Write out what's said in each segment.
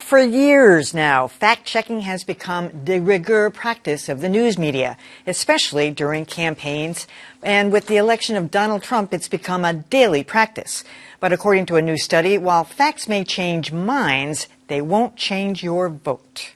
For years now, fact-checking has become de rigueur practice of the news media, especially during campaigns. And with the election of Donald Trump, it's become a daily practice. But according to a new study, while facts may change minds, they won't change your vote.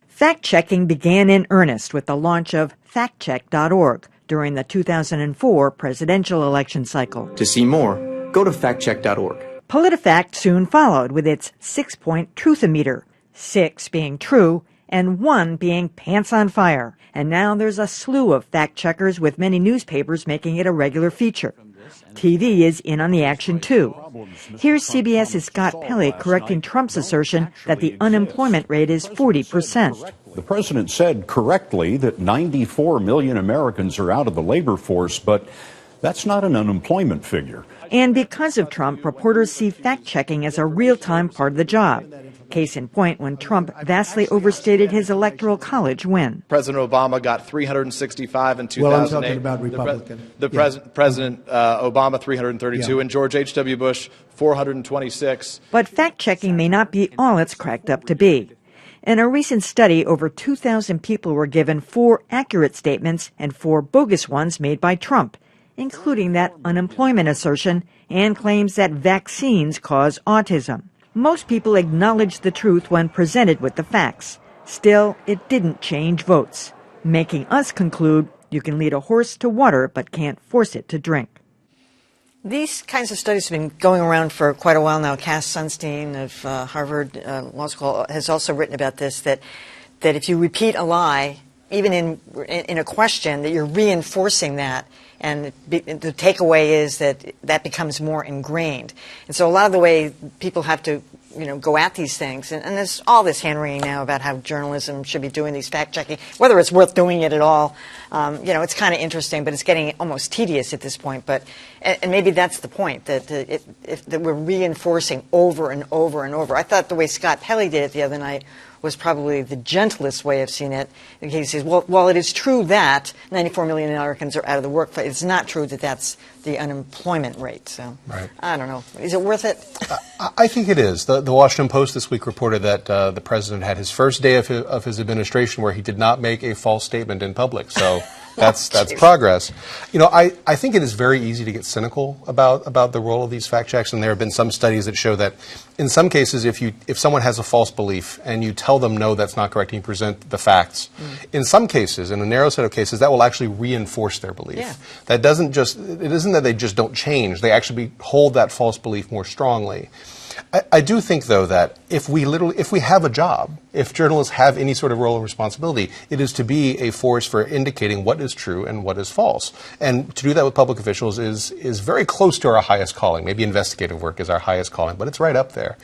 Fact-checking began in earnest with the launch of factcheck.org during the 2004 presidential election cycle. To see more, go to factcheck.org. PolitiFact soon followed with its 6-point truthometer, 6 being true and 1 being pants on fire. And now there's a slew of fact-checkers, with many newspapers making it a regular feature. TV is in on the action, too. Here's CBS's Scott Pelley correcting Trump's assertion that the unemployment rate is 40%. The president said correctly that 94 million Americans are out of the labor force, but that's not an unemployment figure. And because of Trump, reporters see fact-checking as a real-time part of the job. Case in point, when Trump vastly overstated his electoral college win. President Obama got 365 in 2008. Well, I'm talking about Republican. President Obama 332, and George H.W. Bush 426. But fact-checking may not be all it's cracked up to be. In a recent study, over 2,000 people were given 4 accurate statements and 4 bogus ones made by Trump, including that unemployment assertion and claims that vaccines cause autism. Most people acknowledge the truth when presented with the facts. Still, it didn't change votes, making us conclude you can lead a horse to water but can't force it to drink. These kinds of studies have been going around for quite a while now. Cass Sunstein of Harvard Law School has also written about this, that if you repeat a lie, even in a question, that you're reinforcing that. And the takeaway is that becomes more ingrained. And so a lot of the way people have to, go at these things, and there's all this hand-wringing now about how journalism should be doing these fact-checking, whether it's worth doing it at all. It's kind of interesting, but it's getting almost tedious at this point. And maybe that's the point, that we're reinforcing over and over and over. I thought the way Scott Pelley did it the other night was probably the gentlest way of seeing it. He says, well, while it is true that 94 million Americans are out of the workplace, it's not true that that's the unemployment rate. So right. I don't know. Is it worth it? I think it is. The Washington Post this week reported that the president had his first day of his administration where he did not make a false statement in public. So that's progress. I think it is very easy to get cynical about the role of these fact checks, and there have been some studies that show that in some cases, if someone has a false belief and you tell them no, that's not correct, and you present the facts, in some cases, in a narrow set of cases, that will actually reinforce their belief. Yeah. It isn't that they just don't change; they actually hold that false belief more strongly. I do think, though, that if we have a job, if journalists have any sort of role or responsibility, it is to be a force for indicating what is true and what is false. And to do that with public officials is very close to our highest calling. Maybe investigative work is our highest calling, but it's right up there.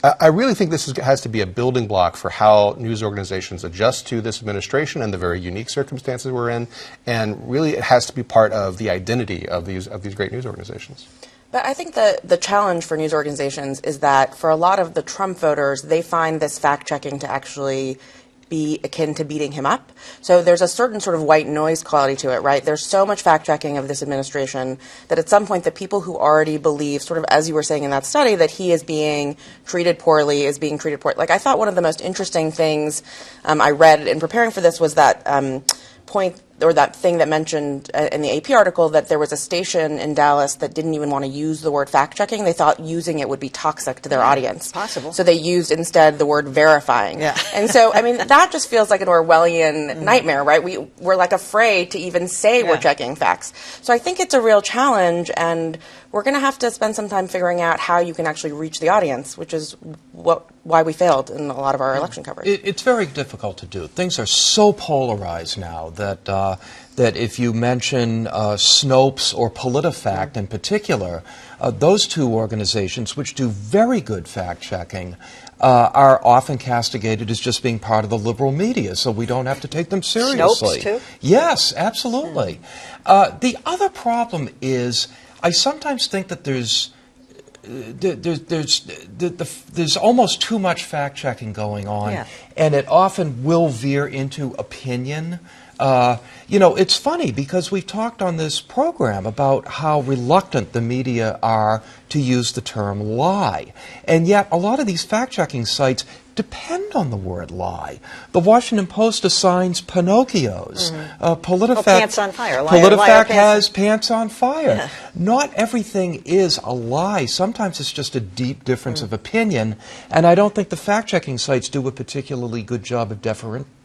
I really think this has to be a building block for how news organizations adjust to this administration and the very unique circumstances we're in. And really, it has to be part of the identity of these great news organizations. But I think the challenge for news organizations is that for a lot of the Trump voters, they find this fact-checking to actually be akin to beating him up. So there's a certain sort of white noise quality to it, right? There's so much fact-checking of this administration that at some point the people who already believe, sort of as you were saying in that study, that he is being treated poorly, Like, I thought one of the most interesting things I read in preparing for this was that point, or that thing that mentioned in the AP article, that there was a station in Dallas that didn't even want to use the word fact-checking. They thought using it would be toxic to their audience. Possible. So they used instead the word verifying. Yeah. And so, that just feels like an Orwellian nightmare, right? We're like afraid to even say we're checking facts. So I think it's a real challenge, and we're going to have to spend some time figuring out how you can actually reach the audience, which is why we failed in a lot of our election coverage. It's very difficult to do. Things are so polarized now that if you mention Snopes or PolitiFact in particular, those two organizations, which do very good fact-checking, are often castigated as just being part of the liberal media, so we don't have to take them seriously. Snopes, too? Yes, absolutely. The other problem is I sometimes think that there's almost too much fact-checking going on, and it often will veer into opinion. It's funny because we've talked on this program about how reluctant the media are to use the term lie. And yet a lot of these fact-checking sites depend on the word lie. The Washington Post assigns Pinocchios. PolitiFact, pants on fire. Liar, PolitiFact liar, has pants on fire. Yeah. Not everything is a lie. Sometimes it's just a deep difference of opinion, and I don't think the fact-checking sites do a particularly good job of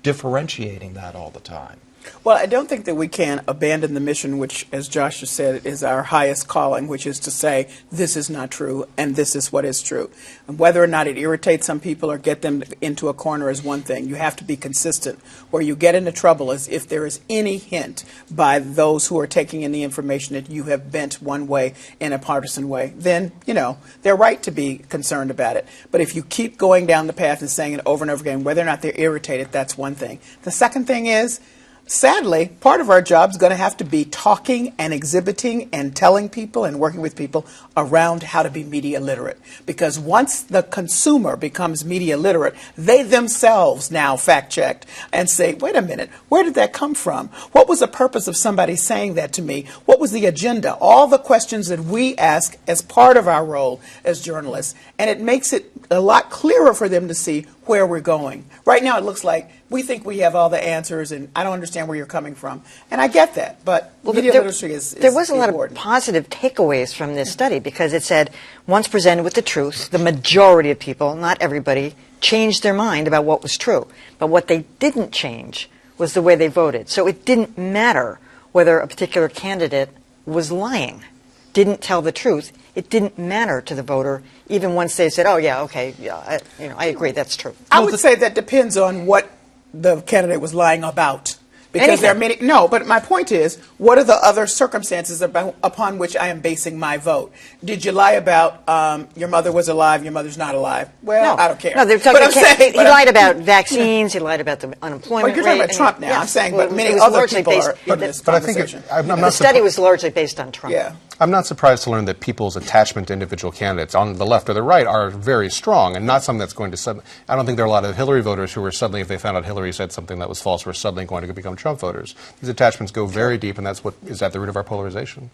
differentiating that all the time. Well, I don't think that we can abandon the mission, which, as Josh has said, is our highest calling, which is to say this is not true and this is what is true. And whether or not it irritates some people or get them into a corner is one thing. You have to be consistent. Where you get into trouble is if there is any hint by those who are taking in the information that you have bent one way in a partisan way, then, you know, they're right to be concerned about it. But if you keep going down the path and saying it over and over again, whether or not they're irritated, that's one thing. The second thing is, sadly, part of our job is going to have to be talking and exhibiting and telling people and working with people around how to be media literate. Because once the consumer becomes media literate, they themselves now fact check and say, wait a minute, where did that come from? What was the purpose of somebody saying that to me? What was the agenda? All the questions that we ask as part of our role as journalists. And it makes it a lot clearer for them to see where we're going. Right now it looks like we think we have all the answers, and I don't understand where you're coming from. And I get that, but media literacy is There was a lot important. of positive takeaways from this study because it said once presented with the truth, the majority of people, not everybody, changed their mind about what was true. But what they didn't change was the way they voted. So it didn't matter whether a particular candidate was lying, didn't tell the truth. It didn't matter to the voter, even once they said, oh, yeah, okay, yeah, I agree, that's true. I would say that depends on what the candidate was lying about. Because there are many, no, but my point is, what are the other circumstances upon which I am basing my vote? Did you lie about your mother was alive, your mother's not alive? Well, No. I don't care. No, they're talking, But I'm saying, he lied about vaccines, he lied about the unemployment Well, you're talking rate. about Trump now. Yeah. I'm saying, Well, but many it was other largely people based- are in this But I think conversation. I'm The not study was largely based on Trump. Yeah. I'm not surprised to learn that people's attachment to individual candidates on the left or the right are very strong and not something that's going to suddenly. I don't think there are a lot of Hillary voters who are suddenly, if they found out Hillary said something that was false, were suddenly going to become Trump voters. These attachments go very deep, and that's what is at the root of our polarization.